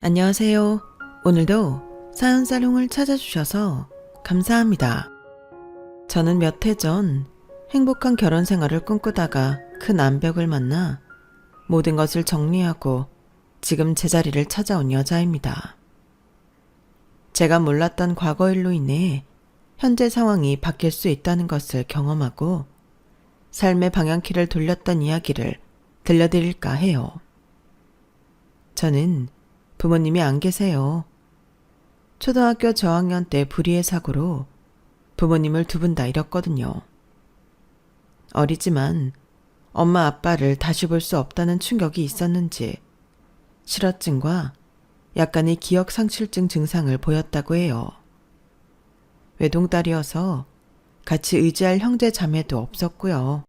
안녕하세요. 오늘도 사연사롱을 찾아주셔서 감사합니다. 저는 몇 해 전 행복한 결혼 생활을 꿈꾸다가 큰 암벽을 만나 모든 것을 정리하고 지금 제자리를 찾아온 여자입니다. 제가 몰랐던 과거 일로 인해 현재 상황이 바뀔 수 있다는 것을 경험하고 삶의 방향키를 돌렸던 이야기를 들려드릴까 해요. 저는 부모님이 안 계세요. 초등학교 저학년 때 불의의 사고로 부모님을 두 분 다 잃었거든요. 어리지만 엄마 아빠를 다시 볼 수 없다는 충격이 있었는지 실어증과 약간의 기억상실증 증상을 보였다고 해요. 외동딸이어서 같이 의지할 형제 자매도 없었고요.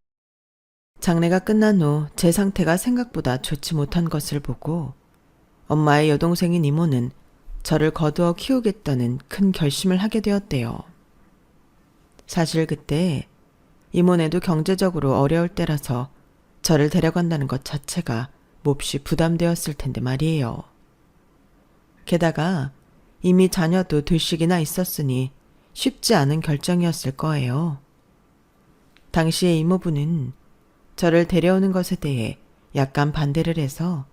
장례가 끝난 후 제 상태가 생각보다 좋지 못한 것을 보고 엄마의 여동생인 이모는 저를 거두어 키우겠다는 큰 결심을 하게 되었대요. 사실 그때 이모네도 경제적으로 어려울 때라서 저를 데려간다는 것 자체가 몹시 부담되었을 텐데 말이에요. 게다가 이미 자녀도 둘씩이나 있었으니 쉽지 않은 결정이었을 거예요. 당시에 이모부는 저를 데려오는 것에 대해 약간 반대를 해서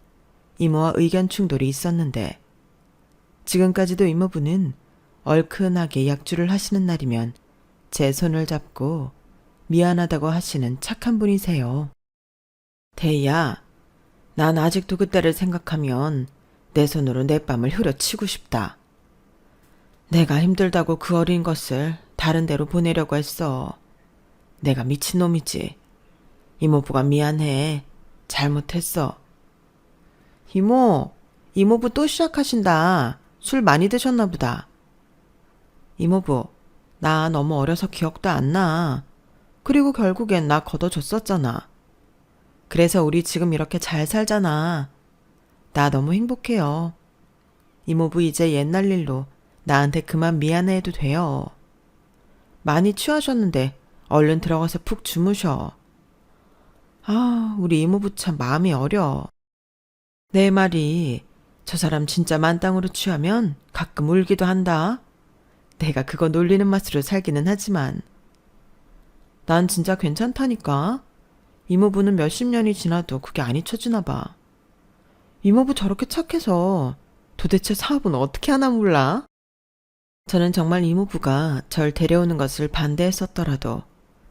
이모와 의견 충돌이 있었는데 지금까지도 이모부는 얼큰하게 약주를 하시는 날이면 제 손을 잡고 미안하다고 하시는 착한 분이세요. 대희야, 난 아직도 그때를 생각하면 내 손으로 내 뺨을 후려치고 싶다. 내가 힘들다고 그 어린 것을 다른 데로 보내려고 했어. 내가 미친놈이지. 이모부가 미안해. 잘못했어. 이모부 또 시작하신다. 술 많이 드셨나 보다. 이모부, 나 너무 어려서 기억도 안 나. 그리고 결국엔 나 걷어줬었잖아. 그래서 우리 지금 이렇게 잘 살잖아. 나 너무 행복해요. 이모부 이제 옛날 일로 나한테 그만 미안해해도 돼요. 많이 취하셨는데 얼른 들어가서 푹 주무셔. 아, 우리 이모부 참 마음이 어려. 내 말이 저 사람 진짜 만땅으로 취하면 가끔 울기도 한다. 내가 그거 놀리는 맛으로 살기는 하지만 난 진짜 괜찮다니까. 이모부는 몇십 년이 지나도 그게 안 잊혀지나 봐. 이모부 저렇게 착해서 도대체 사업은 어떻게 하나 몰라? 저는 정말 이모부가 절 데려오는 것을 반대했었더라도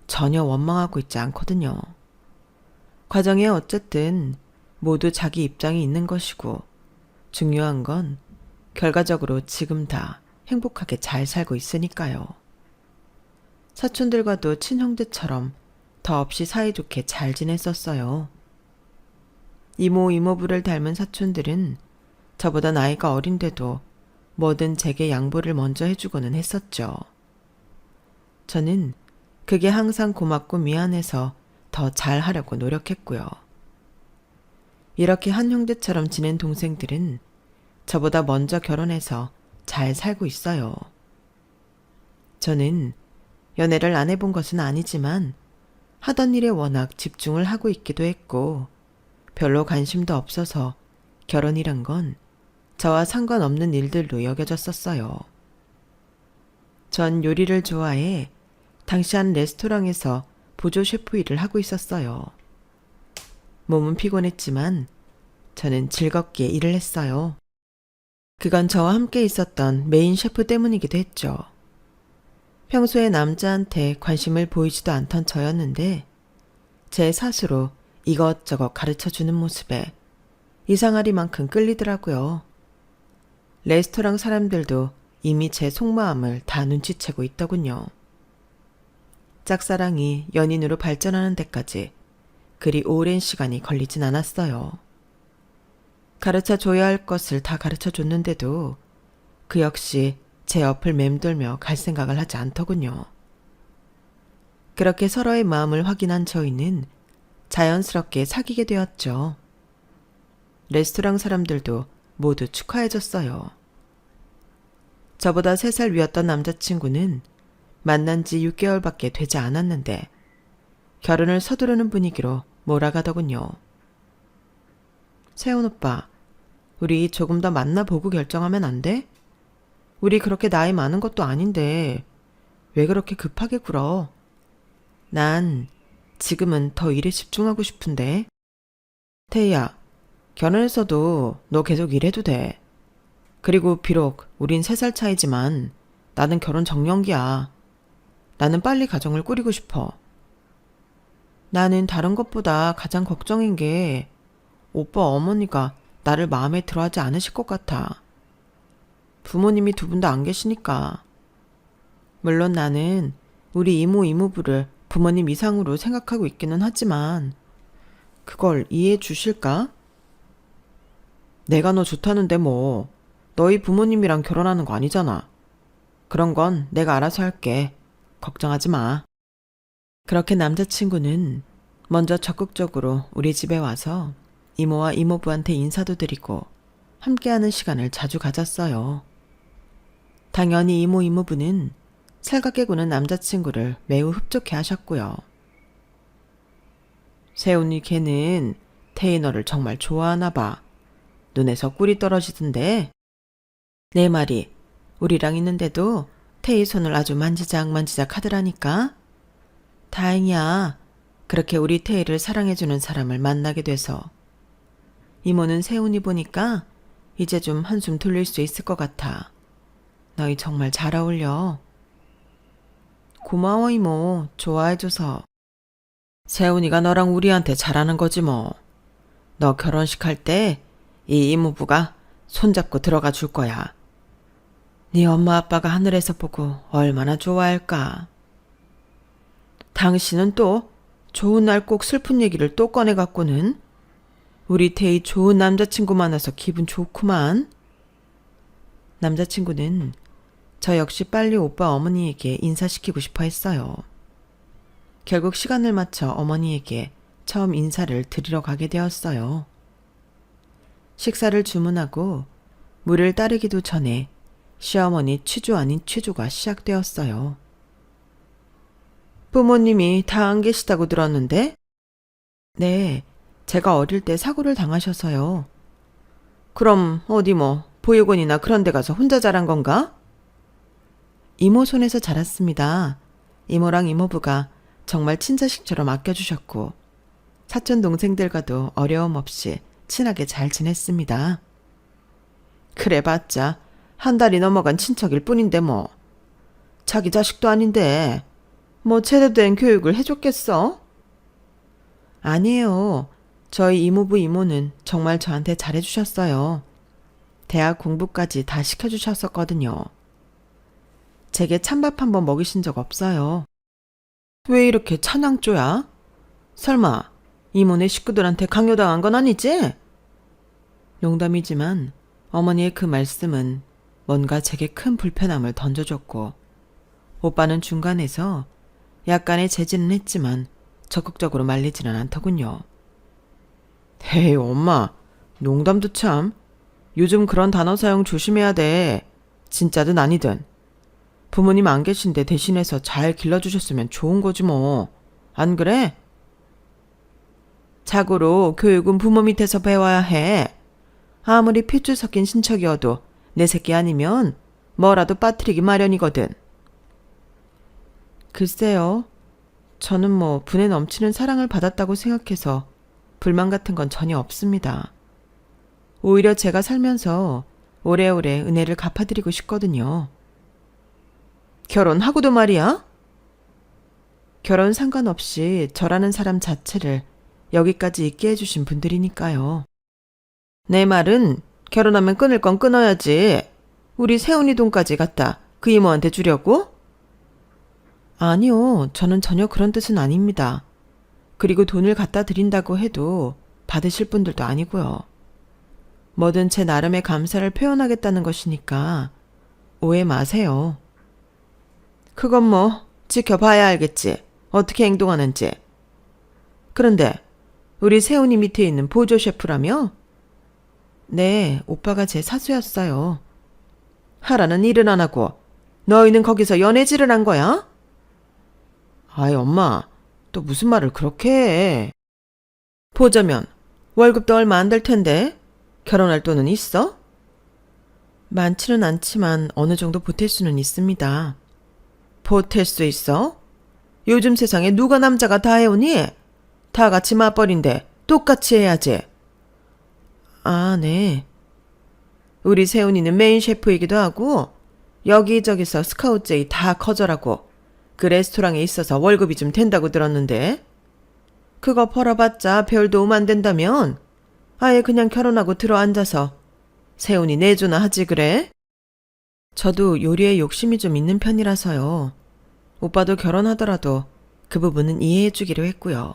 전혀 원망하고 있지 않거든요. 과정에 어쨌든 모두 자기 입장이 있는 것이고 중요한 건 결과적으로 지금 다 행복하게 잘 살고 있으니까요. 사촌들과도 친형제처럼 더없이 사이좋게 잘 지냈었어요. 이모, 이모부를 닮은 사촌들은 저보다 나이가 어린데도 뭐든 제게 양보를 먼저 해주고는 했었죠. 저는 그게 항상 고맙고 미안해서 더 잘하려고 노력했고요. 이렇게 한 형제처럼 지낸 동생들은 저보다 먼저 결혼해서 잘 살고 있어요. 저는 연애를 안 해본 것은 아니지만 하던 일에 워낙 집중을 하고 있기도 했고 별로 관심도 없어서 결혼이란 건 저와 상관없는 일들로 여겨졌었어요. 전 요리를 좋아해 당시 한 레스토랑에서 보조 셰프 일을 하고 있었어요. 몸은 피곤했지만 저는 즐겁게 일을 했어요. 그건 저와 함께 있었던 메인 셰프 때문이기도 했죠. 평소에 남자한테 관심을 보이지도 않던 저였는데 제 사수로 이것저것 가르쳐주는 모습에 이상하리만큼 끌리더라고요. 레스토랑 사람들도 이미 제 속마음을 다 눈치채고 있더군요. 짝사랑이 연인으로 발전하는 데까지 그리 오랜 시간이 걸리진 않았어요. 가르쳐줘야 할 것을 다 가르쳐줬는데도 그 역시 제 옆을 맴돌며 갈 생각을 하지 않더군요. 그렇게 서로의 마음을 확인한 저희는 자연스럽게 사귀게 되었죠. 레스토랑 사람들도 모두 축하해줬어요. 저보다 3살 위였던 남자친구는 만난 지 6개월밖에 되지 않았는데 결혼을 서두르는 분위기로 몰아가더군요. 세훈 오빠, 우리 조금 더 만나보고 결정하면 안 돼? 우리 그렇게 나이 많은 것도 아닌데 왜 그렇게 급하게 굴어? 난 지금은 더 일에 집중하고 싶은데. 태희야, 결혼해서도 너 계속 일해도 돼. 그리고 비록 우린 3살 차이지만 나는 결혼 정년기야. 나는 빨리 가정을 꾸리고 싶어. 나는 다른 것보다 가장 걱정인 게 오빠 어머니가 나를 마음에 들어하지 않으실 것 같아. 부모님이 두 분 다 안 계시니까. 물론 나는 우리 이모 이모부를 부모님 이상으로 생각하고 있기는 하지만 그걸 이해해 주실까? 내가 너 좋다는데 뭐 너희 부모님이랑 결혼하는 거 아니잖아. 그런 건 내가 알아서 할게. 걱정하지 마. 그렇게 남자친구는 먼저 적극적으로 우리 집에 와서 이모와 이모부한테 인사도 드리고 함께하는 시간을 자주 가졌어요. 당연히 이모 이모부는 살갑게 구는 남자친구를 매우 흡족해 하셨고요. 세훈이 걔는 태희 너를 정말 좋아하나 봐. 눈에서 꿀이 떨어지던데. 내 말이 우리랑 있는데도 태희 손을 아주 만지작 하더라니까. 다행이야. 그렇게 우리 태희를 사랑해주는 사람을 만나게 돼서. 이모는 세훈이 보니까 이제 좀 한숨 돌릴 수 있을 것 같아. 너희 정말 잘 어울려. 고마워 이모. 좋아해줘서. 세훈이가 너랑 우리한테 잘하는 거지 뭐. 너 결혼식 할 때 이 이모부가 손잡고 들어가 줄 거야. 네 엄마 아빠가 하늘에서 보고 얼마나 좋아할까. 당신은 또 좋은 날 꼭 슬픈 얘기를 또 꺼내갖고는. 우리 태희 좋은 남자친구 만나서 기분 좋구만. 남자친구는 저 역시 빨리 오빠 어머니에게 인사시키고 싶어 했어요. 결국 시간을 맞춰 어머니에게 처음 인사를 드리러 가게 되었어요. 식사를 주문하고 물을 따르기도 전에 시어머니 취조 아닌 취조가 시작되었어요. 부모님이 다 안 계시다고 들었는데? 네, 제가 어릴 때 사고를 당하셔서요. 그럼 어디 뭐 보육원이나 그런 데 가서 혼자 자란 건가? 이모 손에서 자랐습니다. 이모랑 이모부가 정말 친자식처럼 아껴주셨고 사촌 동생들과도 어려움 없이 친하게 잘 지냈습니다. 그래봤자 한 달이 넘어간 친척일 뿐인데 뭐. 자기 자식도 아닌데 뭐 제대로 된 교육을 해줬겠어? 아니에요. 저희 이모부 이모는 정말 저한테 잘해주셨어요. 대학 공부까지 다 시켜주셨었거든요. 제게 찬밥 한번 먹이신 적 없어요. 왜 이렇게 찬양조야? 설마 이모네 식구들한테 강요당한 건 아니지? 농담이지만 어머니의 그 말씀은 뭔가 제게 큰 불편함을 던져줬고 오빠는 중간에서 약간의 제지는 했지만 적극적으로 말리지는 않더군요. 헤이 엄마, 농담도 참. 요즘 그런 단어 사용 조심해야 돼. 진짜든 아니든. 부모님 안 계신데 대신해서 잘 길러주셨으면 좋은 거지 뭐. 안 그래? 자고로 교육은 부모 밑에서 배워야 해. 아무리 핏줄 섞인 신척이어도 내 새끼 아니면 뭐라도 빠뜨리기 마련이거든. 글쎄요. 저는 뭐 분에 넘치는 사랑을 받았다고 생각해서 불만 같은 건 전혀 없습니다. 오히려 제가 살면서 오래오래 은혜를 갚아드리고 싶거든요. 결혼하고도 말이야? 결혼 상관없이 저라는 사람 자체를 여기까지 있게 해주신 분들이니까요. 내 말은 결혼하면 끊을 건 끊어야지. 우리 세훈이 돈까지 갖다 그 이모한테 주려고? 아니요. 저는 전혀 그런 뜻은 아닙니다. 그리고 돈을 갖다 드린다고 해도 받으실 분들도 아니고요. 뭐든 제 나름의 감사를 표현하겠다는 것이니까 오해 마세요. 그건 뭐 지켜봐야 알겠지. 어떻게 행동하는지. 그런데 우리 세훈이 밑에 있는 보조 셰프라며? 네, 오빠가 제 사수였어요. 하라는 일은 안 하고 너희는 거기서 연애질을 한 거야? 아이 엄마, 또 무슨 말을 그렇게 해. 보자면 월급도 얼마 안 될 텐데 결혼할 돈은 있어? 많지는 않지만 어느 정도 보탤 수는 있습니다. 보탤 수 있어? 요즘 세상에 누가 남자가 다 해오니? 다 같이 맞벌인데 똑같이 해야지. 아, 네. 우리 세훈이는 메인 셰프이기도 하고 여기저기서 스카우트제이 다 커져라고 그 레스토랑에 있어서 월급이 좀 된다고 들었는데 그거 벌어봤자 별 도움 안 된다면 아예 그냥 결혼하고 들어앉아서 세훈이 내조나 하지 그래? 저도 요리에 욕심이 좀 있는 편이라서요. 오빠도 결혼하더라도 그 부분은 이해해주기로 했고요.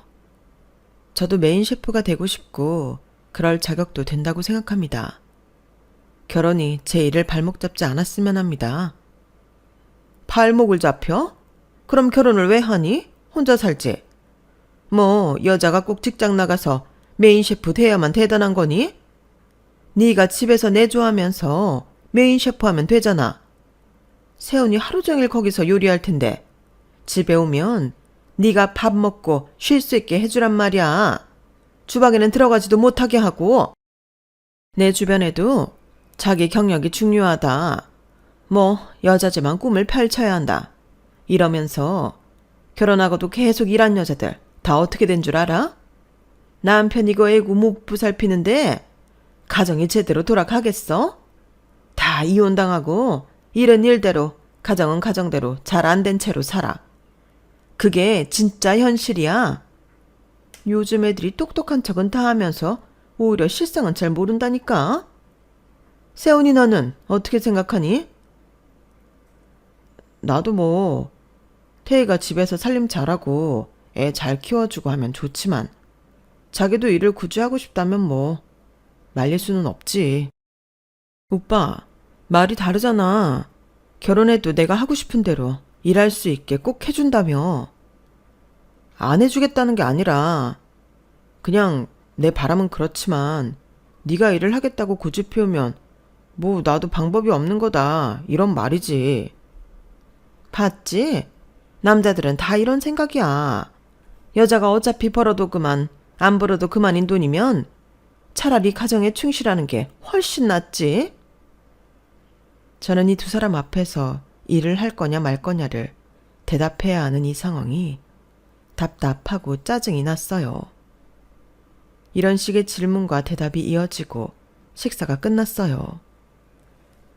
저도 메인 셰프가 되고 싶고 그럴 자격도 된다고 생각합니다. 결혼이 제 일을 발목 잡지 않았으면 합니다. 발목을 잡혀? 그럼 결혼을 왜 하니? 혼자 살지. 뭐 여자가 꼭 직장 나가서 메인 셰프 돼야만 대단한 거니? 네가 집에서 내조하면서 메인 셰프 하면 되잖아. 세훈이 하루 종일 거기서 요리할 텐데 집에 오면 네가 밥 먹고 쉴 수 있게 해주란 말이야. 주방에는 들어가지도 못하게 하고. 내 주변에도 자기 경력이 중요하다. 뭐 여자지만 꿈을 펼쳐야 한다. 이러면서 결혼하고도 계속 일한 여자들 다 어떻게 된 줄 알아? 남편 이거 애고 못 보살피는데 가정이 제대로 돌아가겠어? 다 이혼당하고 일은 일대로 가정은 가정대로 잘 안 된 채로 살아. 그게 진짜 현실이야. 요즘 애들이 똑똑한 척은 다 하면서 오히려 실상은 잘 모른다니까. 세훈이 너는 어떻게 생각하니? 나도 뭐 태희가 집에서 살림 잘하고 애 잘 키워주고 하면 좋지만 자기도 일을 굳이 하고 싶다면 뭐 말릴 수는 없지. 오빠, 말이 다르잖아. 결혼해도 내가 하고 싶은 대로 일할 수 있게 꼭 해준다며. 안 해주겠다는 게 아니라 그냥 내 바람은 그렇지만 네가 일을 하겠다고 고집 피우면 뭐 나도 방법이 없는 거다 이런 말이지. 봤지? 남자들은 다 이런 생각이야. 여자가 어차피 벌어도 그만 안 벌어도 그만인 돈이면 차라리 가정에 충실하는 게 훨씬 낫지. 저는 이 두 사람 앞에서 일을 할 거냐 말 거냐를 대답해야 하는 이 상황이 답답하고 짜증이 났어요. 이런 식의 질문과 대답이 이어지고 식사가 끝났어요.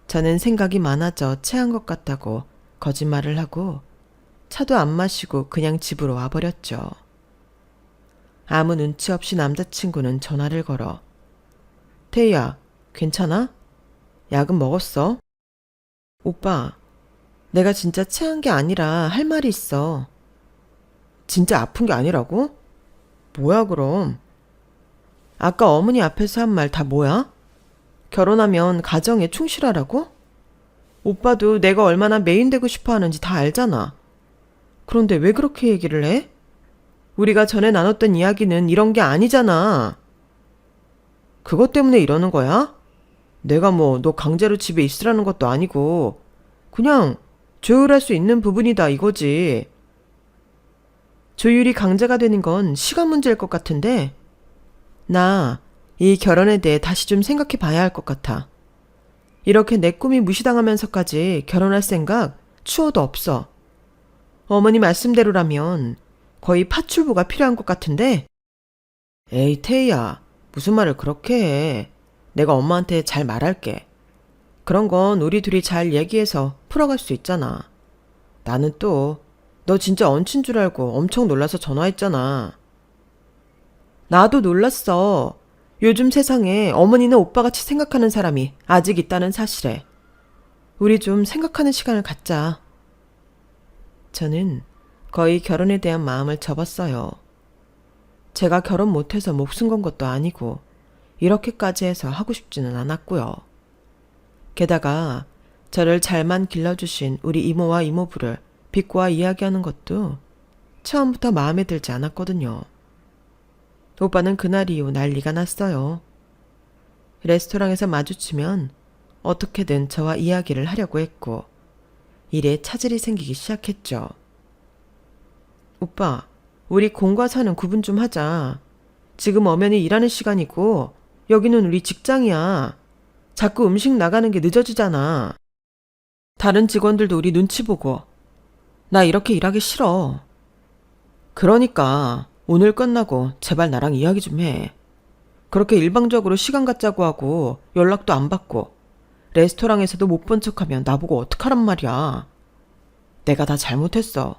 저는 생각이 많아져 체한 것 같다고 거짓말을 하고 차도 안 마시고 그냥 집으로 와버렸죠. 아무 눈치 없이 남자친구는 전화를 걸어 태희야, 괜찮아? 약은 먹었어? 오빠, 내가 진짜 체한 게 아니라 할 말이 있어. 진짜 아픈 게 아니라고? 뭐야 그럼? 아까 어머니 앞에서 한 말 다 뭐야? 결혼하면 가정에 충실하라고? 오빠도 내가 얼마나 메인 되고 싶어 하는지 다 알잖아. 그런데 왜 그렇게 얘기를 해? 우리가 전에 나눴던 이야기는 이런 게 아니잖아. 그것 때문에 이러는 거야? 내가 뭐 너 강제로 집에 있으라는 것도 아니고 그냥 조율할 수 있는 부분이다 이거지. 조율이 강제가 되는 건 시간 문제일 것 같은데 나 이 결혼에 대해 다시 좀 생각해 봐야 할 것 같아. 이렇게 내 꿈이 무시당하면서까지 결혼할 생각 추워도 없어. 어머니 말씀대로라면 거의 파출부가 필요한 것 같은데. 에이 태희야, 무슨 말을 그렇게 해. 내가 엄마한테 잘 말할게. 그런 건 우리 둘이 잘 얘기해서 풀어갈 수 있잖아. 나는 또 너 진짜 얹힌 줄 알고 엄청 놀라서 전화했잖아. 나도 놀랐어. 요즘 세상에 어머니는 오빠같이 생각하는 사람이 아직 있다는 사실에. 우리 좀 생각하는 시간을 갖자. 저는 거의 결혼에 대한 마음을 접었어요. 제가 결혼 못해서 목숨 건 것도 아니고 이렇게까지 해서 하고 싶지는 않았고요. 게다가 저를 잘만 길러주신 우리 이모와 이모부를 비꼬아 이야기하는 것도 처음부터 마음에 들지 않았거든요. 오빠는 그날 이후 난리가 났어요. 레스토랑에서 마주치면 어떻게든 저와 이야기를 하려고 했고 일에 차질이 생기기 시작했죠. 오빠, 우리 공과 사는 구분 좀 하자. 지금 엄연히 일하는 시간이고 여기는 우리 직장이야. 자꾸 음식 나가는 게 늦어지잖아. 다른 직원들도 우리 눈치 보고. 나 이렇게 일하기 싫어. 그러니까 오늘 끝나고 제발 나랑 이야기 좀 해. 그렇게 일방적으로 시간 갖자고 하고 연락도 안 받고 레스토랑에서도 못 본 척하면 나보고 어떡하란 말이야. 내가 다 잘못했어.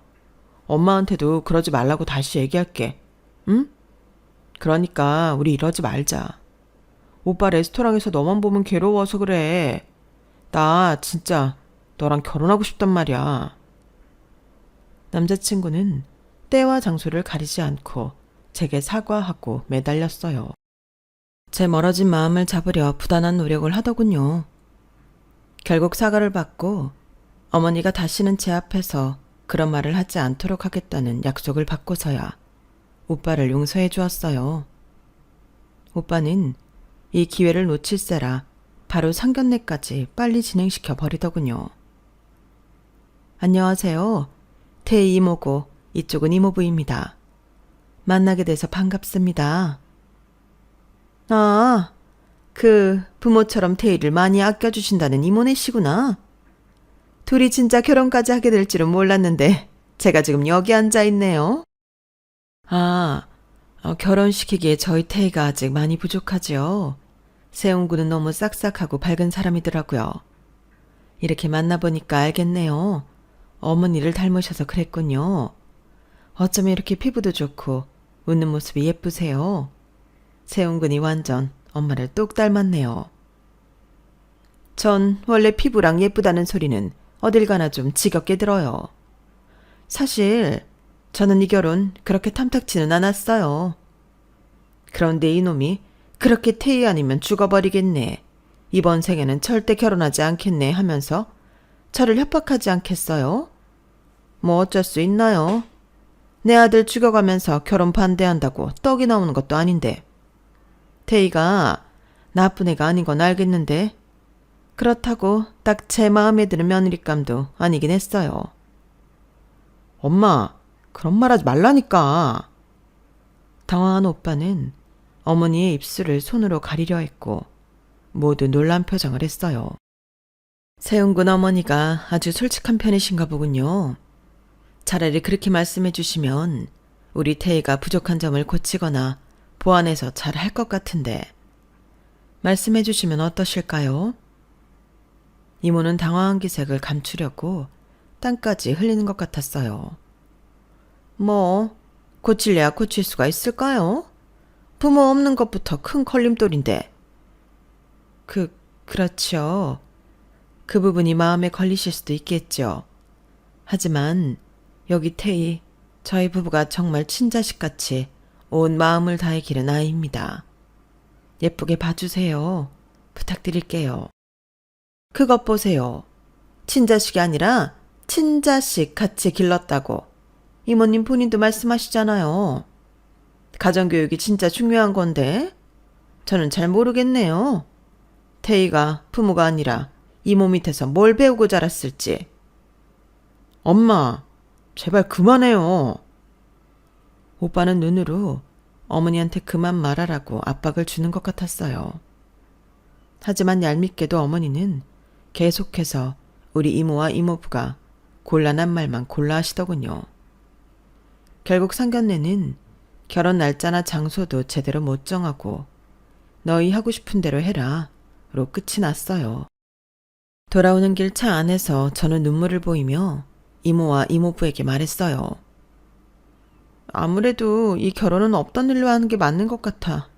엄마한테도 그러지 말라고 다시 얘기할게. 응? 그러니까 우리 이러지 말자. 오빠 레스토랑에서 너만 보면 괴로워서 그래. 나 진짜 너랑 결혼하고 싶단 말이야. 남자친구는 때와 장소를 가리지 않고 제게 사과하고 매달렸어요. 제 멀어진 마음을 잡으려 부단한 노력을 하더군요. 결국 사과를 받고 어머니가 다시는 제 앞에서 그런 말을 하지 않도록 하겠다는 약속을 받고서야 오빠를 용서해 주었어요. 오빠는 이 기회를 놓칠세라 바로 상견례까지 빨리 진행시켜 버리더군요. 안녕하세요. 태희 이모고 이쪽은 이모부입니다. 만나게 돼서 반갑습니다. 아, 부모처럼 태희를 많이 아껴주신다는 이모네시구나. 둘이 진짜 결혼까지 하게 될 줄은 몰랐는데 제가 지금 여기 앉아 있네요. 결혼시키기에 저희 태희가 아직 많이 부족하지요. 세훈군은 너무 싹싹하고 밝은 사람이더라고요. 이렇게 만나보니까 알겠네요. 어머니를 닮으셔서 그랬군요. 어쩌면 이렇게 피부도 좋고 웃는 모습이 예쁘세요. 세훈군이 완전 엄마를 똑 닮았네요. 전 원래 피부랑 예쁘다는 소리는 어딜 가나 좀 지겹게 들어요. 사실 저는 이 결혼 그렇게 탐탁지는 않았어요. 그런데 이놈이 그렇게 태희 아니면 죽어버리겠네. 이번 생에는 절대 결혼하지 않겠네 하면서 저를 협박하지 않겠어요? 뭐 어쩔 수 있나요? 내 아들 죽여가면서 결혼 반대한다고 떡이 나오는 것도 아닌데. 태희가 나쁜 애가 아닌 건 알겠는데 그렇다고 딱 제 마음에 드는 며느리감도 아니긴 했어요. 엄마, 그런 말 하지 말라니까. 당황한 오빠는 어머니의 입술을 손으로 가리려 했고 모두 놀란 표정을 했어요. 세훈군 어머니가 아주 솔직한 편이신가 보군요. 차라리 그렇게 말씀해 주시면 우리 태희가 부족한 점을 고치거나 보완해서 잘 할 것 같은데 말씀해 주시면 어떠실까요? 이모는 당황한 기색을 감추려고 땀까지 흘리는 것 같았어요. 뭐 고칠래야 고칠 수가 있을까요? 부모 없는 것부터 큰 걸림돌인데. 그렇죠. 그 부분이 마음에 걸리실 수도 있겠죠. 하지만 여기 태희, 저희 부부가 정말 친자식같이 온 마음을 다해 기른 아이입니다. 예쁘게 봐주세요. 부탁드릴게요. 그것 보세요. 친자식이 아니라 친자식 같이 길렀다고. 이모님 본인도 말씀하시잖아요. 가정교육이 진짜 중요한 건데 저는 잘 모르겠네요. 태희가 부모가 아니라 이모 밑에서 뭘 배우고 자랐을지. 엄마, 제발 그만해요. 오빠는 눈으로 어머니한테 그만 말하라고 압박을 주는 것 같았어요. 하지만 얄밉게도 어머니는 계속해서 우리 이모와 이모부가 곤란한 말만 골라 하시더군요. 결국 상견례는 결혼 날짜나 장소도 제대로 못 정하고 너희 하고 싶은 대로 해라 로 끝이 났어요. 돌아오는 길 차 안에서 저는 눈물을 보이며 이모와 이모부에게 말했어요. 아무래도 이 결혼은 없던 일로 하는 게 맞는 것 같아.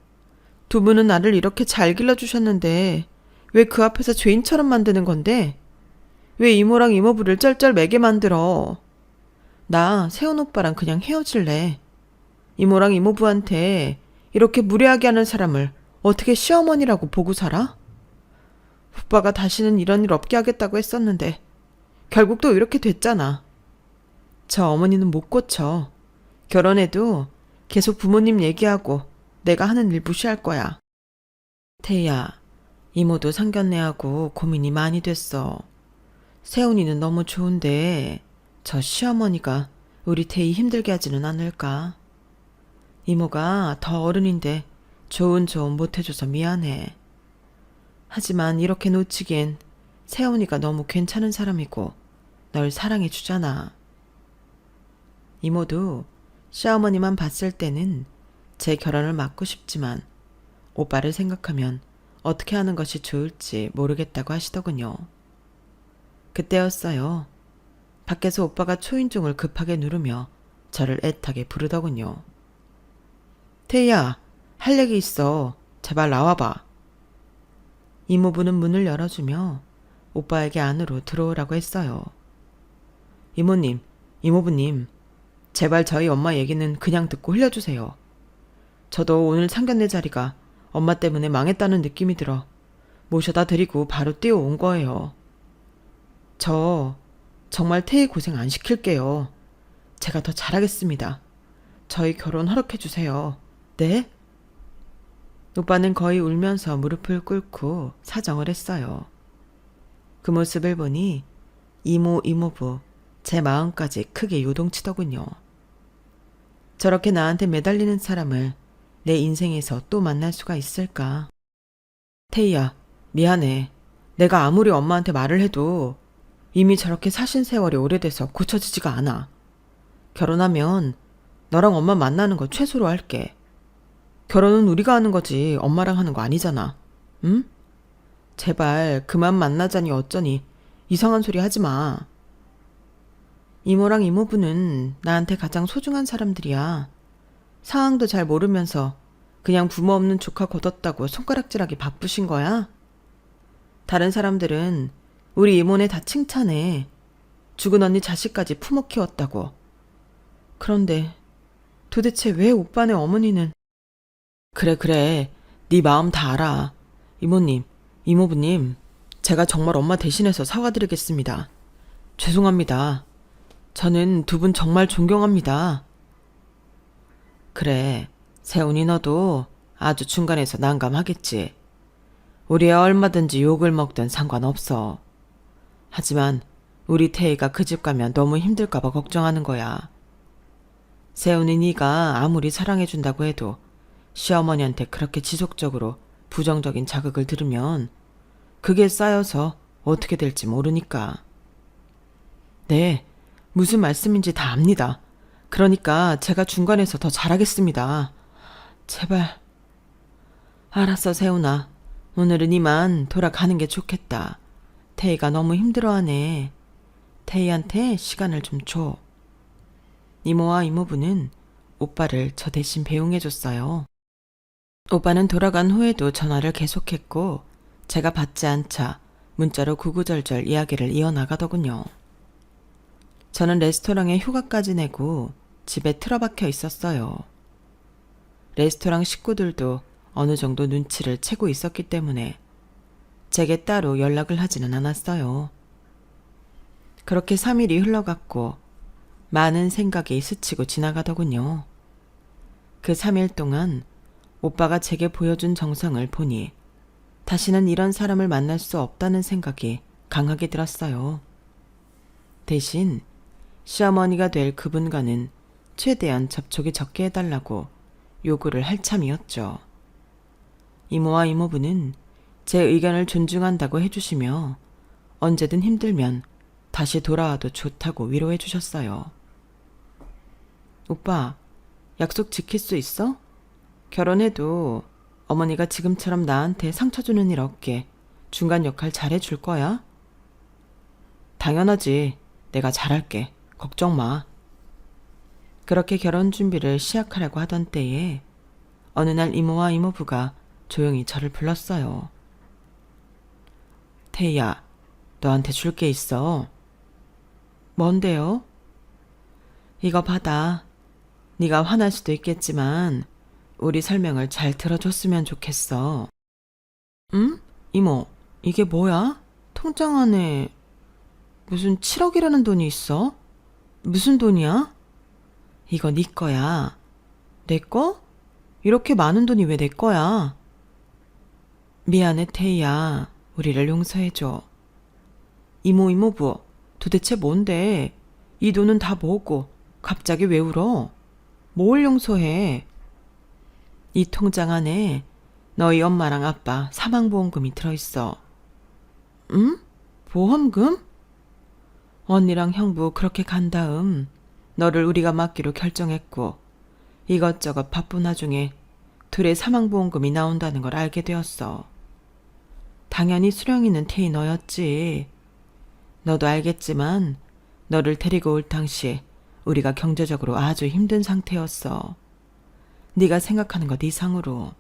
두 분은 나를 이렇게 잘 길러주셨는데 왜 그 앞에서 죄인처럼 만드는 건데? 왜 이모랑 이모부를 쩔쩔매게 만들어? 나 세훈 오빠랑 그냥 헤어질래. 이모랑 이모부한테 이렇게 무례하게 하는 사람을 어떻게 시어머니라고 보고 살아? 오빠가 다시는 이런 일 없게 하겠다고 했었는데 결국 또 이렇게 됐잖아. 저 어머니는 못 고쳐. 결혼해도 계속 부모님 얘기하고 내가 하는 일 무시할 거야. 태희야, 이모도 상견례하고 고민이 많이 됐어. 세훈이는 너무 좋은데 저 시어머니가 우리 태희 힘들게 하지는 않을까. 이모가 더 어른인데 좋은 조언 못해줘서 미안해. 하지만 이렇게 놓치기엔 세훈이가 너무 괜찮은 사람이고 널 사랑해주잖아. 이모도 시어머니만 봤을 때는 제 결혼을 막고 싶지만 오빠를 생각하면 어떻게 하는 것이 좋을지 모르겠다고 하시더군요. 그때였어요. 밖에서 오빠가 초인종을 급하게 누르며 저를 애타게 부르더군요. 태희야, 할 얘기 있어. 제발 나와봐. 이모부는 문을 열어주며 오빠에게 안으로 들어오라고 했어요. 이모님, 이모부님, 제발 저희 엄마 얘기는 그냥 듣고 흘려주세요. 저도 오늘 상견례 자리가 엄마 때문에 망했다는 느낌이 들어 모셔다 드리고 바로 뛰어온 거예요. 저 정말 태희 고생 안 시킬게요. 제가 더 잘하겠습니다. 저희 결혼 허락해주세요. 네? 오빠는 거의 울면서 무릎을 꿇고 사정을 했어요. 그 모습을 보니 이모, 이모부, 제 마음까지 크게 요동치더군요. 저렇게 나한테 매달리는 사람을 내 인생에서 또 만날 수가 있을까? 태희야, 미안해. 내가 아무리 엄마한테 말을 해도 이미 저렇게 사신 세월이 오래돼서 고쳐지지가 않아. 결혼하면 너랑 엄마 만나는 거 최소로 할게. 결혼은 우리가 하는 거지 엄마랑 하는 거 아니잖아. 응? 제발 그만 만나자니 어쩌니 이상한 소리 하지 마. 이모랑 이모부는 나한테 가장 소중한 사람들이야. 상황도 잘 모르면서 그냥 부모 없는 조카 거뒀다고 손가락질하기 바쁘신 거야? 다른 사람들은 우리 이모네 다 칭찬해. 죽은 언니 자식까지 품어 키웠다고. 그런데 도대체 왜 오빠네 어머니는. 그래. 네 마음 다 알아. 이모님, 이모부님, 제가 정말 엄마 대신해서 사과드리겠습니다. 죄송합니다. 저는 두 분 정말 존경합니다. 그래, 세훈이 너도 아주 중간에서 난감하겠지. 우리 애 얼마든지 욕을 먹든 상관없어. 하지만 우리 태희가 그 집 가면 너무 힘들까봐 걱정하는 거야. 세훈이 네가 아무리 사랑해준다고 해도 시어머니한테 그렇게 지속적으로 부정적인 자극을 들으면 그게 쌓여서 어떻게 될지 모르니까. 네, 무슨 말씀인지 다 압니다. 그러니까 제가 중간에서 더 잘하겠습니다. 제발. 알았어, 세훈아. 오늘은 이만 돌아가는 게 좋겠다. 태희가 너무 힘들어하네. 태희한테 시간을 좀 줘. 이모와 이모부는 오빠를 저 대신 배웅해줬어요. 오빠는 돌아간 후에도 전화를 계속했고 제가 받지 않자 문자로 구구절절 이야기를 이어나가더군요. 저는 레스토랑에 휴가까지 내고 집에 틀어박혀 있었어요. 레스토랑 식구들도 어느 정도 눈치를 채고 있었기 때문에 제게 따로 연락을 하지는 않았어요. 그렇게 3일이 흘러갔고 많은 생각이 스치고 지나가더군요. 그 3일 동안 오빠가 제게 보여준 정성을 보니 다시는 이런 사람을 만날 수 없다는 생각이 강하게 들었어요. 대신 시어머니가 될 그분과는 최대한 접촉이 적게 해달라고 요구를 할 참이었죠. 이모와 이모부는 제 의견을 존중한다고 해주시며 언제든 힘들면 다시 돌아와도 좋다고 위로해 주셨어요. 오빠, 약속 지킬 수 있어? 결혼해도 어머니가 지금처럼 나한테 상처 주는 일 없게 중간 역할 잘해줄 거야? 당연하지. 내가 잘할게. 걱정 마. 그렇게 결혼 준비를 시작하려고 하던 때에 어느 날 이모와 이모부가 조용히 저를 불렀어요. 태희야, 너한테 줄 게 있어. 뭔데요? 이거 받아. 네가 화날 수도 있겠지만 우리 설명을 잘 들어줬으면 좋겠어. 응? 이모, 이게 뭐야? 통장 안에 무슨 7억이라는 돈이 있어? 무슨 돈이야? 이거 네 거야. 내 거? 이렇게 많은 돈이 왜 내 거야? 미안해, 태희야. 우리를 용서해줘. 이모, 이모부, 도대체 뭔데? 이 돈은 다 뭐고 갑자기 왜 울어? 뭘 용서해? 이 통장 안에 너희 엄마랑 아빠 사망보험금이 들어있어. 응? 보험금? 언니랑 형부 그렇게 간 다음 너를 우리가 맡기로 결정했고 이것저것 바쁜 와중에 둘의 사망보험금이 나온다는 걸 알게 되었어. 당연히 수령이는 태희 너였지. 너도 알겠지만 너를 데리고 올 당시 우리가 경제적으로 아주 힘든 상태였어. 네가 생각하는 것 이상으로.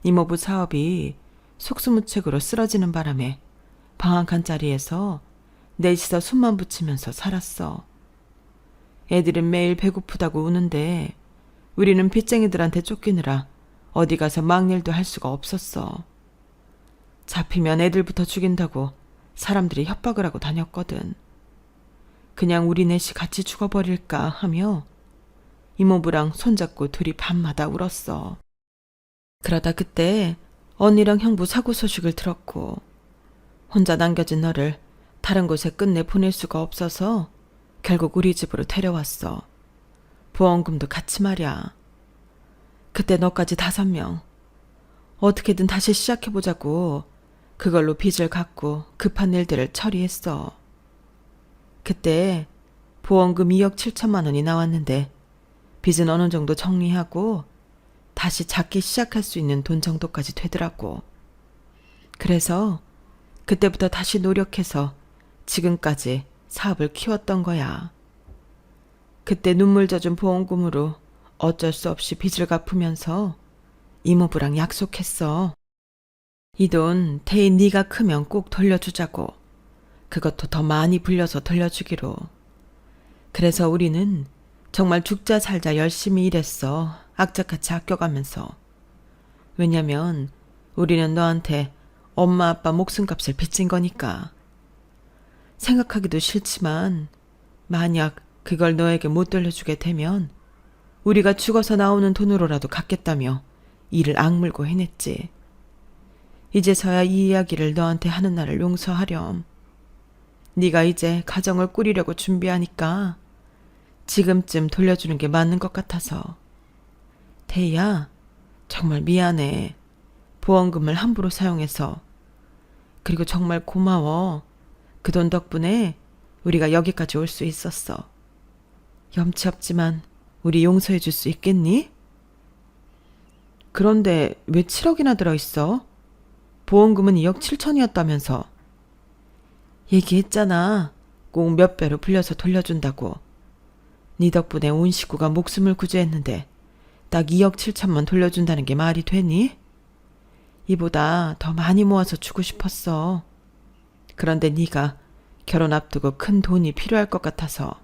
이모부 사업이 속수무책으로 쓰러지는 바람에 방학한 자리에서 넷이서 숨만 붙이면서 살았어. 애들은 매일 배고프다고 우는데 우리는 빚쟁이들한테 쫓기느라 어디 가서 막일도 할 수가 없었어. 잡히면 애들부터 죽인다고 사람들이 협박을 하고 다녔거든. 그냥 우리 넷이 같이 죽어버릴까 하며 이모부랑 손잡고 둘이 밤마다 울었어. 그러다 그때 언니랑 형부 사고 소식을 들었고 혼자 남겨진 너를 다른 곳에 끝내 보낼 수가 없어서 결국 우리 집으로 데려왔어. 보험금도 같이 말이야. 그때 너까지 5명. 어떻게든 다시 시작해보자고 그걸로 빚을 갚고 급한 일들을 처리했어. 그때 보험금 2억 7천만 원이 나왔는데 빚은 어느 정도 정리하고 다시 잡기 시작할 수 있는 돈 정도까지 되더라고. 그래서 그때부터 다시 노력해서 지금까지 사업을 키웠던 거야. 그때 눈물 젖은 보험금으로 어쩔 수 없이 빚을 갚으면서 이모부랑 약속했어. 이 돈 태희 네가 크면 꼭 돌려주자고. 그것도 더 많이 불려서 돌려주기로. 그래서 우리는 정말 죽자 살자 열심히 일했어. 악착같이 아껴가면서. 왜냐면 우리는 너한테 엄마 아빠 목숨값을 빚진 거니까. 생각하기도 싫지만 만약 그걸 너에게 못 돌려주게 되면 우리가 죽어서 나오는 돈으로라도 갚겠다며 이를 악물고 해냈지. 이제서야 이 이야기를 너한테 하는 날을 용서하렴. 네가 이제 가정을 꾸리려고 준비하니까 지금쯤 돌려주는 게 맞는 것 같아서. 태희야, 정말 미안해. 보험금을 함부로 사용해서. 그리고 정말 고마워. 그 돈 덕분에 우리가 여기까지 올 수 있었어. 염치 없지만 우리 용서해 줄 수 있겠니? 그런데 왜 7억이나 들어있어? 보험금은 2억 7천이었다면서. 얘기했잖아. 꼭 몇 배로 불려서 돌려준다고. 네 덕분에 온 식구가 목숨을 구제했는데 딱 2억 7천만 돌려준다는 게 말이 되니? 이보다 더 많이 모아서 주고 싶었어. 그런데 네가 결혼 앞두고 큰 돈이 필요할 것 같아서.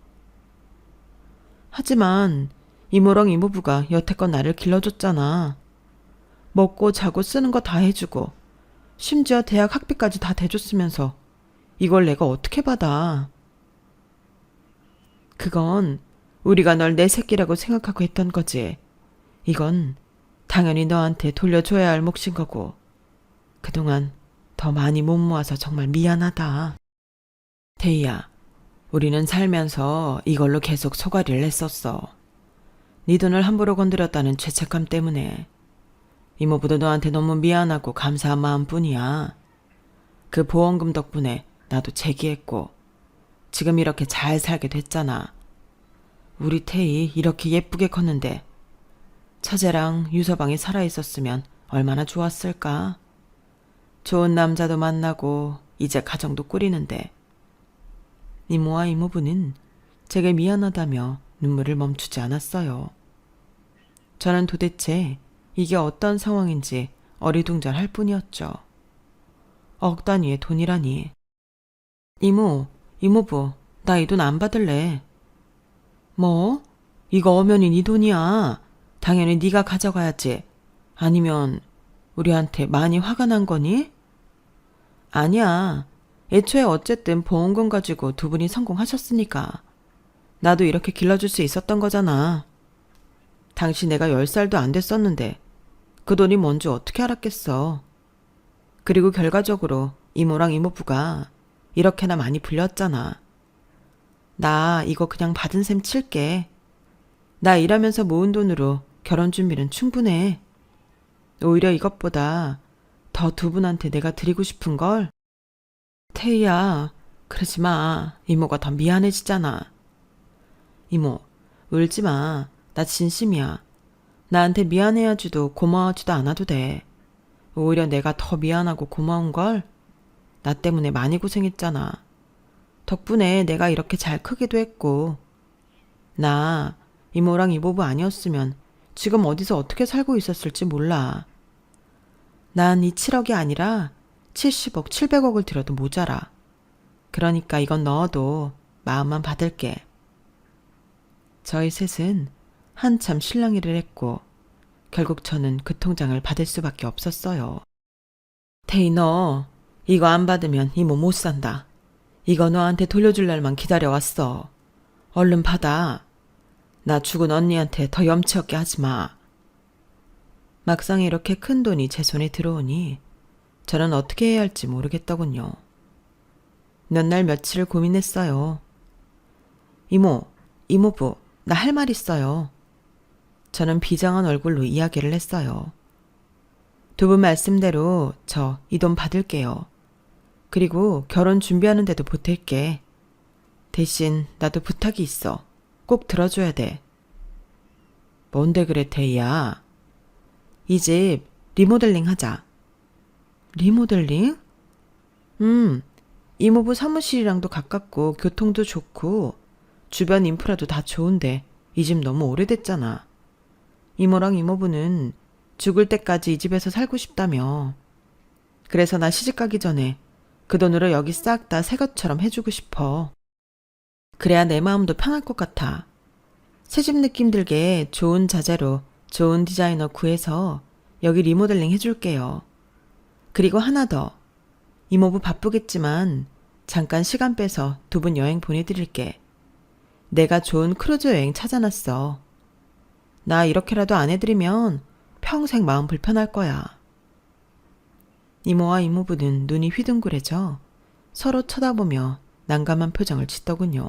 하지만 이모랑 이모부가 여태껏 나를 길러줬잖아. 먹고 자고 쓰는 거 다 해주고 심지어 대학 학비까지 다 대줬으면서 이걸 내가 어떻게 받아. 그건 우리가 널 내 새끼라고 생각하고 했던 거지. 이건 당연히 너한테 돌려줘야 할 몫인 거고 그동안 더 많이 못 모아서 정말 미안하다. 태희야, 우리는 살면서 이걸로 계속 소가리를 냈었어. 네 돈을 함부로 건드렸다는 죄책감 때문에. 이모부도 너한테 너무 미안하고 감사한 마음뿐이야. 그 보험금 덕분에 나도 재기했고 지금 이렇게 잘 살게 됐잖아. 우리 태희 이렇게 예쁘게 컸는데 처제랑 유서방이 살아있었으면 얼마나 좋았을까. 좋은 남자도 만나고 이제 가정도 꾸리는데. 이모와 이모부는 제게 미안하다며 눈물을 멈추지 않았어요. 저는 도대체 이게 어떤 상황인지 어리둥절할 뿐이었죠. 억 단위의 돈이라니. 이모, 이모부, 나 이 돈 안 받을래. 뭐? 이거 엄연히 네 돈이야. 당연히 네가 가져가야지. 아니면 우리한테 많이 화가 난 거니? 아니야. 애초에 어쨌든 보험금 가지고 두 분이 성공하셨으니까. 나도 이렇게 길러줄 수 있었던 거잖아. 당시 내가 10살도 안 됐었는데 그 돈이 뭔지 어떻게 알았겠어. 그리고 결과적으로 이모랑 이모부가 이렇게나 많이 불렸잖아. 나 이거 그냥 받은 셈 칠게. 나 일하면서 모은 돈으로 결혼 준비는 충분해. 오히려 이것보다 더 두 분한테 내가 드리고 싶은 걸. 태희야, 그러지 마. 이모가 더 미안해지잖아. 이모, 울지 마. 나 진심이야. 나한테 미안해하지도 고마워하지도 않아도 돼. 오히려 내가 더 미안하고 고마운 걸. 나 때문에 많이 고생했잖아. 덕분에 내가 이렇게 잘 크기도 했고. 나 이모랑 이모부 아니었으면 지금 어디서 어떻게 살고 있었을지 몰라. 난 이 7억이 아니라 70억, 700억을 들여도 모자라. 그러니까 이건 넣어도 마음만 받을게. 저희 셋은 한참 실랑이를 했고 결국 저는 그 통장을 받을 수밖에 없었어요. 태희 너 이거 안 받으면 이모 못 산다. 이거 너한테 돌려줄 날만 기다려왔어. 얼른 받아. 나 죽은 언니한테 더 염치 없게 하지 마. 막상 이렇게 큰 돈이 제 손에 들어오니 저는 어떻게 해야 할지 모르겠더군요. 몇 날 며칠을 고민했어요. 이모, 이모부, 나 할 말 있어요. 저는 비장한 얼굴로 이야기를 했어요. 두 분 말씀대로 저 이 돈 받을게요. 그리고 결혼 준비하는데도 보탤게. 대신 나도 부탁이 있어. 꼭 들어줘야 돼. 뭔데 그래 태희야. 이 집 리모델링 하자. 리모델링? 이모부 사무실이랑도 가깝고 교통도 좋고 주변 인프라도 다 좋은데 이 집 너무 오래됐잖아. 이모랑 이모부는 죽을 때까지 이 집에서 살고 싶다며. 그래서 나 시집가기 전에 그 돈으로 여기 싹 다 새 것처럼 해주고 싶어. 그래야 내 마음도 편할 것 같아. 새집 느낌 들게 좋은 자재로 좋은 디자이너 구해서 여기 리모델링 해줄게요. 그리고 하나 더. 이모부 바쁘겠지만 잠깐 시간 빼서 두 분 여행 보내드릴게. 내가 좋은 크루즈 여행 찾아놨어. 나 이렇게라도 안 해드리면 평생 마음 불편할 거야. 이모와 이모부는 눈이 휘둥그레져 서로 쳐다보며 난감한 표정을 짓더군요.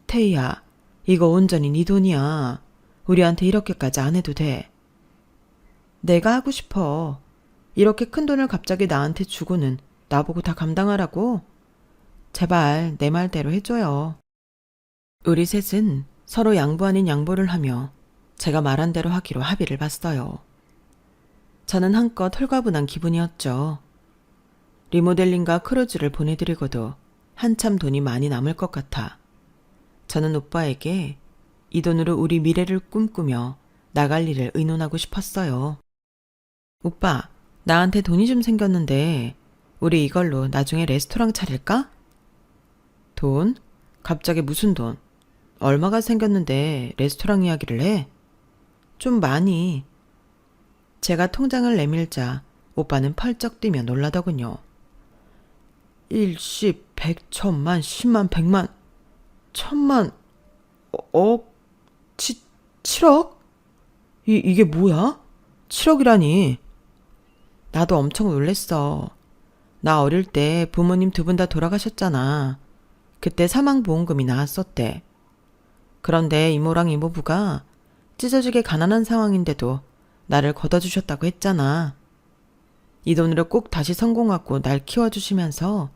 태희야, 이거 온전히 네 돈이야. 우리한테 이렇게까지 안 해도 돼. 내가 하고 싶어. 이렇게 큰 돈을 갑자기 나한테 주고는 나보고 다 감당하라고? 제발 내 말대로 해줘요. 우리 셋은 서로 양보 아닌 양보를 하며 제가 말한 대로 하기로 합의를 봤어요. 저는 한껏 홀가분한 기분이었죠. 리모델링과 크루즈를 보내드리고도 한참 돈이 많이 남을 것 같아 저는 오빠에게 이 돈으로 우리 미래를 꿈꾸며 나갈 일을 의논하고 싶었어요. 오빠, 나한테 돈이 좀 생겼는데 우리 이걸로 나중에 레스토랑 차릴까? 돈? 갑자기 무슨 돈? 얼마가 생겼는데 레스토랑 이야기를 해? 좀 많이. 제가 통장을 내밀자 오빠는 펄쩍 뛰며 놀라더군요. 1, 10, 100, 1000만, 10만, 100만, 1000만, 억, 7억? 이게 뭐야? 7억이라니. 나도 엄청 놀랬어. 나 어릴 때 부모님 두 분 다 돌아가셨잖아. 그때 사망보험금이 나왔었대. 그런데 이모랑 이모부가 찢어지게 가난한 상황인데도 나를 걷어주셨다고 했잖아. 이 돈으로 꼭 다시 성공하고 날 키워주시면서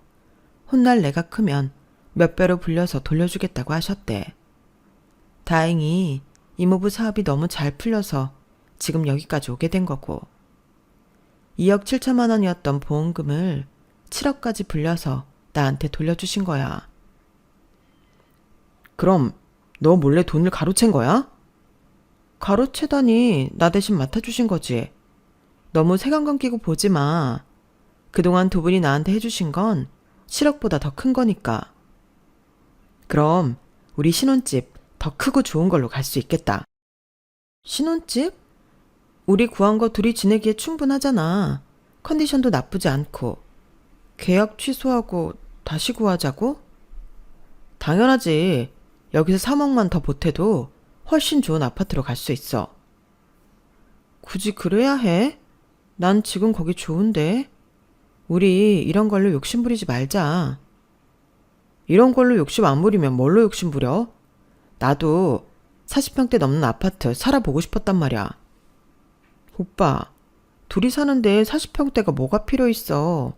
훗날 내가 크면 몇 배로 불려서 돌려주겠다고 하셨대. 다행히 이모부 사업이 너무 잘 풀려서 지금 여기까지 오게 된 거고 2억 7천만 원이었던 보험금을 7억까지 불려서 나한테 돌려주신 거야. 그럼 너 몰래 돈을 가로챈 거야? 가로채다니 나 대신 맡아주신 거지. 너무 색안경 끼고 보지 마. 그동안 두 분이 나한테 해주신 건 7억보다 더 큰 거니까. 그럼 우리 신혼집 더 크고 좋은 걸로 갈 수 있겠다. 신혼집? 우리 구한 거 둘이 지내기에 충분하잖아. 컨디션도 나쁘지 않고. 계약 취소하고 다시 구하자고? 당연하지. 여기서 3억만 더 보태도 훨씬 좋은 아파트로 갈 수 있어. 굳이 그래야 해? 난 지금 거기 좋은데. 우리 이런 걸로 욕심 부리지 말자. 이런 걸로 욕심 안 부리면 뭘로 욕심 부려? 나도 40평대 넘는 아파트 살아보고 싶었단 말이야. 오빠, 둘이 사는데 40평대가 뭐가 필요 있어.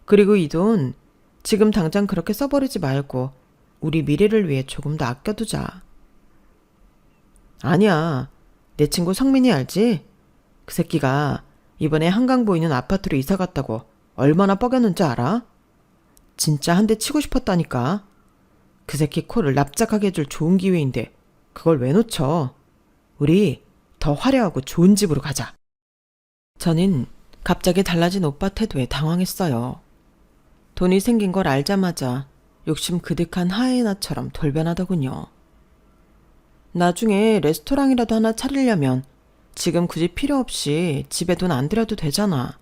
그리고 이 돈 지금 당장 그렇게 써버리지 말고 우리 미래를 위해 조금 더 아껴두자. 아니야. 내 친구 성민이 알지? 그 새끼가 이번에 한강 보이는 아파트로 이사 갔다고 얼마나 뻐겼는지 알아? 진짜 한 대 치고 싶었다니까. 그 새끼 코를 납작하게 해줄 좋은 기회인데 그걸 왜 놓쳐? 우리 더 화려하고 좋은 집으로 가자. 저는 갑자기 달라진 오빠 태도에 당황했어요. 돈이 생긴 걸 알자마자 욕심 그득한 하이에나처럼 돌변하더군요. 나중에 레스토랑이라도 하나 차리려면 지금 굳이 필요 없이 집에 돈 안 들여도 되잖아.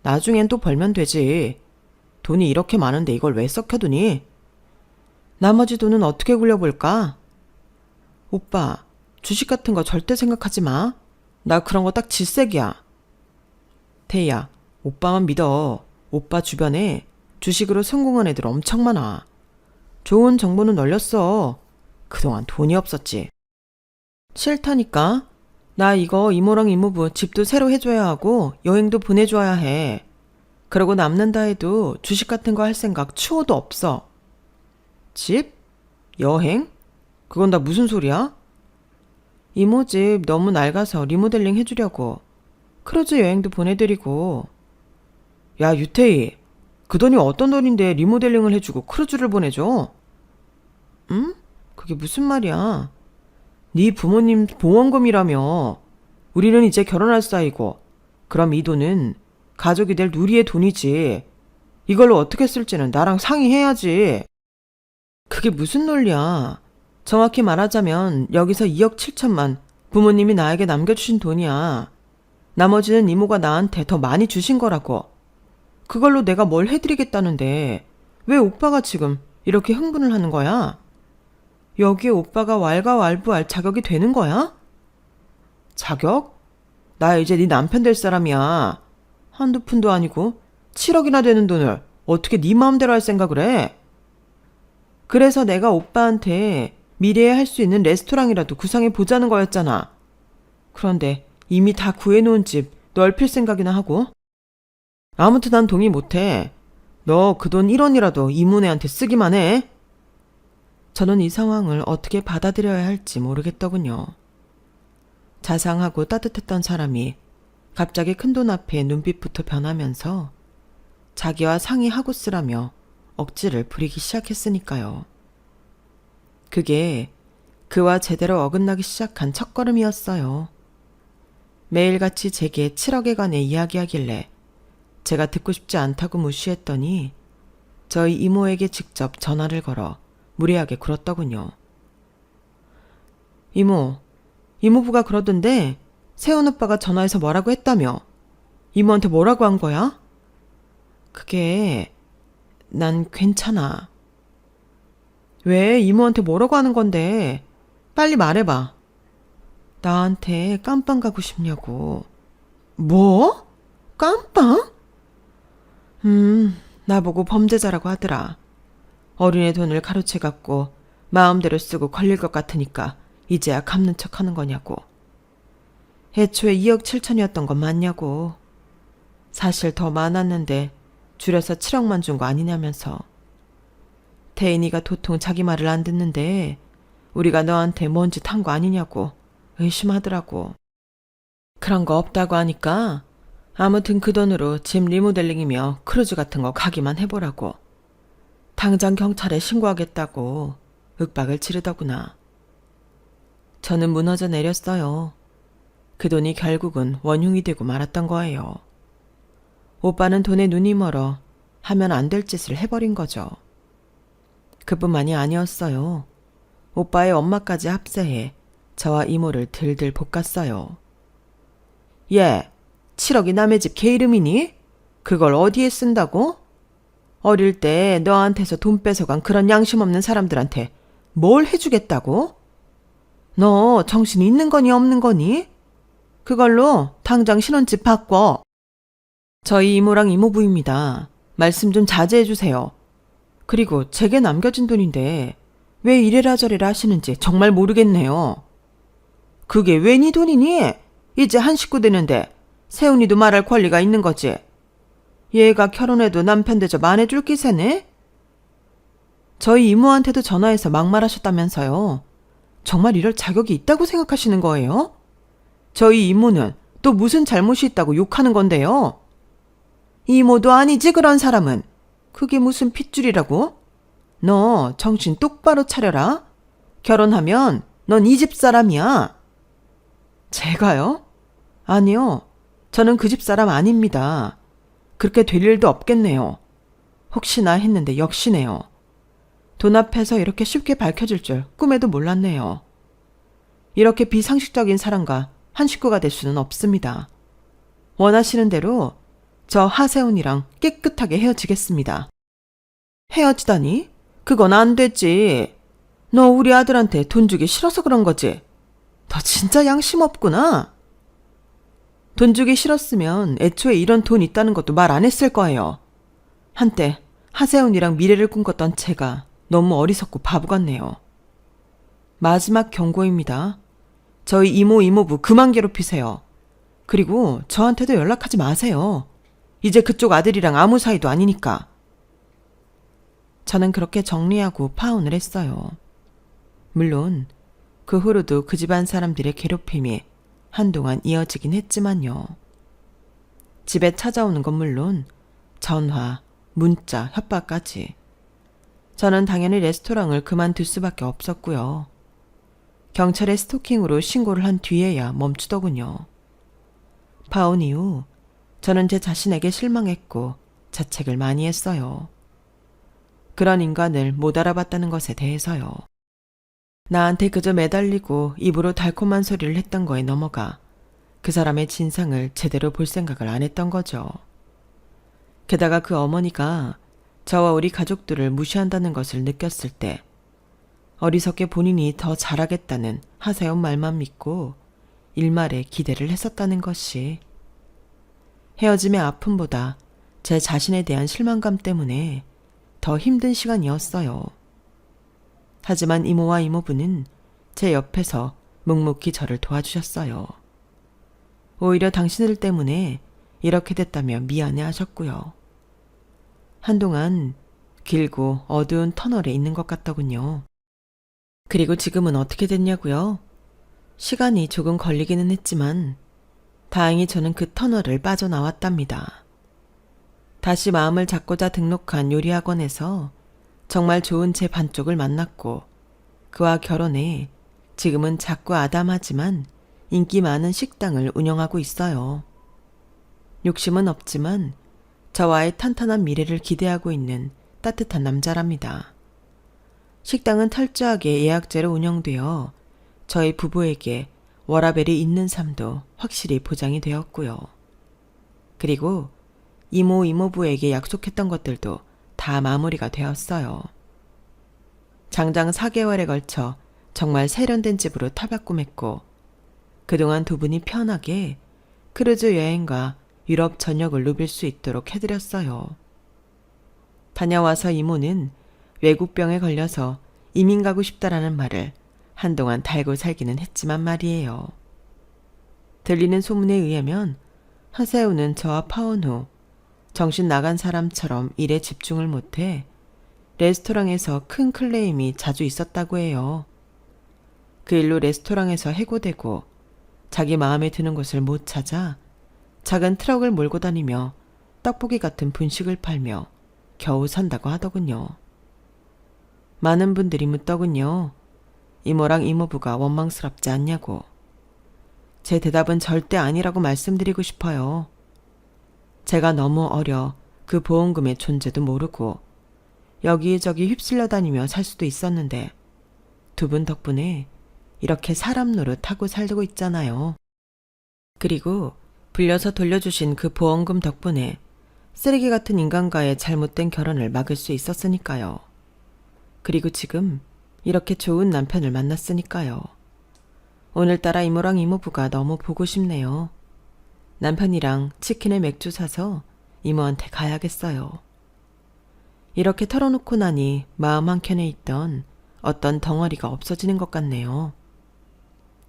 나중엔 또 벌면 되지. 돈이 이렇게 많은데 이걸 왜 썩혀두니? 나머지 돈은 어떻게 굴려볼까? 오빠, 주식 같은 거 절대 생각하지 마. 나 그런 거 딱 질색이야. 태희야, 오빠만 믿어. 오빠 주변에 주식으로 성공한 애들 엄청 많아. 좋은 정보는 널렸어. 그동안 돈이 없었지. 싫다니까. 나 이거 이모랑 이모부 집도 새로 해줘야 하고 여행도 보내줘야 해. 그러고 남는다 해도 주식 같은 거 할 생각 추호도 없어. 집? 여행? 그건 다 무슨 소리야? 이모 집 너무 낡아서 리모델링 해주려고. 크루즈 여행도 보내드리고. 야, 유태희. 그 돈이 어떤 돈인데 리모델링을 해주고 크루즈를 보내줘? 응? 그게 무슨 말이야? 네 부모님 보험금이라며. 우리는 이제 결혼할 사이고. 그럼 이 돈은 가족이 될 누리의 돈이지. 이걸로 어떻게 쓸지는 나랑 상의해야지. 그게 무슨 논리야. 정확히 말하자면 여기서 2억 7천만 부모님이 나에게 남겨주신 돈이야. 나머지는 이모가 나한테 더 많이 주신 거라고. 그걸로 내가 뭘 해드리겠다는데 왜 오빠가 지금 이렇게 흥분을 하는 거야? 여기에 오빠가 왈가왈부할 자격이 되는 거야? 자격? 나 이제 네 남편 될 사람이야. 한두 푼도 아니고 7억이나 되는 돈을 어떻게 네 마음대로 할 생각을 해? 그래서 내가 오빠한테 미래에 할 수 있는 레스토랑이라도 구상해 보자는 거였잖아. 그런데 이미 다 구해놓은 집 넓힐 생각이나 하고. 아무튼 난 동의 못해. 너 그 돈 1원이라도 이모네한테 쓰기만 해. 저는 이 상황을 어떻게 받아들여야 할지 모르겠더군요. 자상하고 따뜻했던 사람이 갑자기 큰돈 앞에 눈빛부터 변하면서 자기와 상의하고 쓰라며 억지를 부리기 시작했으니까요. 그게 그와 제대로 어긋나기 시작한 첫걸음이었어요. 매일같이 제게 7억에 관해 이야기하길래 제가 듣고 싶지 않다고 무시했더니 저희 이모에게 직접 전화를 걸어 무례하게 굴었더군요. 이모, 이모부가 그러던데 세훈 오빠가 전화해서 뭐라고 했다며. 이모한테 뭐라고 한 거야? 그게 난 괜찮아. 왜 이모한테 뭐라고 하는 건데? 빨리 말해봐. 나한테 깜빵 가고 싶냐고. 뭐? 깜빵? 나보고 범죄자라고 하더라. 어린애 돈을 가로채 갖고 마음대로 쓰고 걸릴 것 같으니까 이제야 갚는 척 하는 거냐고. 애초에 2억 7천이었던 건 맞냐고. 사실 더 많았는데 줄여서 7억만 준 거 아니냐면서. 태인이가 도통 자기 말을 안 듣는데 우리가 너한테 뭔 짓 한 거 아니냐고 의심하더라고. 그런 거 없다고 하니까 아무튼 그 돈으로 집 리모델링이며 크루즈 같은 거 가기만 해보라고. 당장 경찰에 신고하겠다고 윽박을 지르더구나. 저는 무너져 내렸어요. 그 돈이 결국은 원흉이 되고 말았던 거예요. 오빠는 돈에 눈이 멀어 하면 안 될 짓을 해버린 거죠. 그뿐만이 아니었어요. 오빠의 엄마까지 합세해 저와 이모를 들들 볶았어요. 얘, 7억이 남의 집 개 이름이니? 그걸 어디에 쓴다고? 어릴 때 너한테서 돈 뺏어간 그런 양심 없는 사람들한테 뭘 해주겠다고? 너 정신 있는 거니 없는 거니? 그걸로 당장 신혼집 바꿔. 저희 이모랑 이모부입니다. 말씀 좀 자제해 주세요. 그리고 제게 남겨진 돈인데 왜 이래라 저래라 하시는지 정말 모르겠네요. 그게 왜 네 돈이니? 이제 한 식구 되는데 세훈이도 말할 권리가 있는 거지. 얘가 결혼해도 남편 대접 안 해줄 기세네? 저희 이모한테도 전화해서 막말하셨다면서요. 정말 이럴 자격이 있다고 생각하시는 거예요? 저희 이모는 또 무슨 잘못이 있다고 욕하는 건데요. 이모도 아니지 그런 사람은. 그게 무슨 핏줄이라고? 너 정신 똑바로 차려라. 결혼하면 넌 이 집 사람이야. 제가요? 아니요. 저는 그 집 사람 아닙니다. 그렇게 될 일도 없겠네요. 혹시나 했는데 역시네요. 돈 앞에서 이렇게 쉽게 밝혀질 줄 꿈에도 몰랐네요. 이렇게 비상식적인 사람과 한 식구가 될 수는 없습니다. 원하시는 대로 저 하세훈이랑 깨끗하게 헤어지겠습니다. 헤어지다니? 그건 안 되지. 너 우리 아들한테 돈 주기 싫어서 그런 거지? 너 진짜 양심 없구나. 돈 주기 싫었으면 애초에 이런 돈 있다는 것도 말 안 했을 거예요. 한때 하세훈이랑 미래를 꿈꿨던 제가 너무 어리석고 바보 같네요. 마지막 경고입니다. 저희 이모 이모부 그만 괴롭히세요. 그리고 저한테도 연락하지 마세요. 이제 그쪽 아들이랑 아무 사이도 아니니까. 저는 그렇게 정리하고 파혼을 했어요. 물론 그 후로도 그 집안 사람들의 괴롭힘이 한동안 이어지긴 했지만요. 집에 찾아오는 건 물론 전화, 문자, 협박까지. 저는 당연히 레스토랑을 그만둘 수밖에 없었고요. 경찰에 스토킹으로 신고를 한 뒤에야 멈추더군요. 파혼 이후 저는 제 자신에게 실망했고 자책을 많이 했어요. 그런 인간을 못 알아봤다는 것에 대해서요. 나한테 그저 매달리고 입으로 달콤한 소리를 했던 거에 넘어가 그 사람의 진상을 제대로 볼 생각을 안 했던 거죠. 게다가 그 어머니가 저와 우리 가족들을 무시한다는 것을 느꼈을 때 어리석게 본인이 더 잘하겠다는 하세훈 말만 믿고 일말에 기대를 했었다는 것이 헤어짐의 아픔보다 제 자신에 대한 실망감 때문에 더 힘든 시간이었어요. 하지만 이모와 이모부는 제 옆에서 묵묵히 저를 도와주셨어요. 오히려 당신들 때문에 이렇게 됐다며 미안해 하셨고요. 한동안 길고 어두운 터널에 있는 것 같더군요. 그리고 지금은 어떻게 됐냐고요? 시간이 조금 걸리기는 했지만 다행히 저는 그 터널을 빠져나왔답니다. 다시 마음을 잡고자 등록한 요리학원에서 정말 좋은 제 반쪽을 만났고 그와 결혼해 지금은 작고 아담하지만 인기 많은 식당을 운영하고 있어요. 욕심은 없지만 저와의 탄탄한 미래를 기대하고 있는 따뜻한 남자랍니다. 식당은 철저하게 예약제로 운영되어 저희 부부에게 워라밸이 있는 삶도 확실히 보장이 되었고요. 그리고 이모 이모부에게 약속했던 것들도 다 마무리가 되었어요. 장장 4개월에 걸쳐 정말 세련된 집으로 탈바꿈했고 그동안 두 분이 편하게 크루즈 여행과 유럽 전역을 누빌 수 있도록 해드렸어요. 다녀와서 이모는 외국병에 걸려서 이민 가고 싶다라는 말을 한동안 달고 살기는 했지만 말이에요. 들리는 소문에 의하면 하세훈은 저와 파혼 후 정신 나간 사람처럼 일에 집중을 못해 레스토랑에서 큰 클레임이 자주 있었다고 해요. 그 일로 레스토랑에서 해고되고 자기 마음에 드는 곳을 못 찾아 작은 트럭을 몰고 다니며 떡볶이 같은 분식을 팔며 겨우 산다고 하더군요. 많은 분들이 묻더군요. 이모랑 이모부가 원망스럽지 않냐고. 제 대답은 절대 아니라고 말씀드리고 싶어요. 제가 너무 어려 그 보험금의 존재도 모르고 여기저기 휩쓸려 다니며 살 수도 있었는데 두 분 덕분에 이렇게 사람 노릇하고 살고 있잖아요. 그리고 불려서 돌려주신 그 보험금 덕분에 쓰레기 같은 인간과의 잘못된 결혼을 막을 수 있었으니까요. 그리고 지금 이렇게 좋은 남편을 만났으니까요. 오늘따라 이모랑 이모부가 너무 보고 싶네요. 남편이랑 치킨에 맥주 사서 이모한테 가야겠어요. 이렇게 털어놓고 나니 마음 한켠에 있던 어떤 덩어리가 없어지는 것 같네요.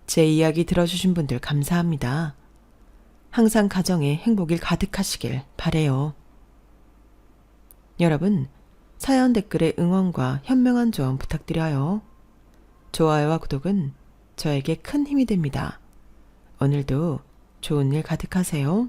제 이야기 들어주신 분들 감사합니다. 항상 가정에 행복이 가득하시길 바래요. 여러분, 사연 댓글에 응원과 현명한 조언 부탁드려요. 좋아요와 구독은 저에게 큰 힘이 됩니다. 오늘도 좋은 일 가득하세요.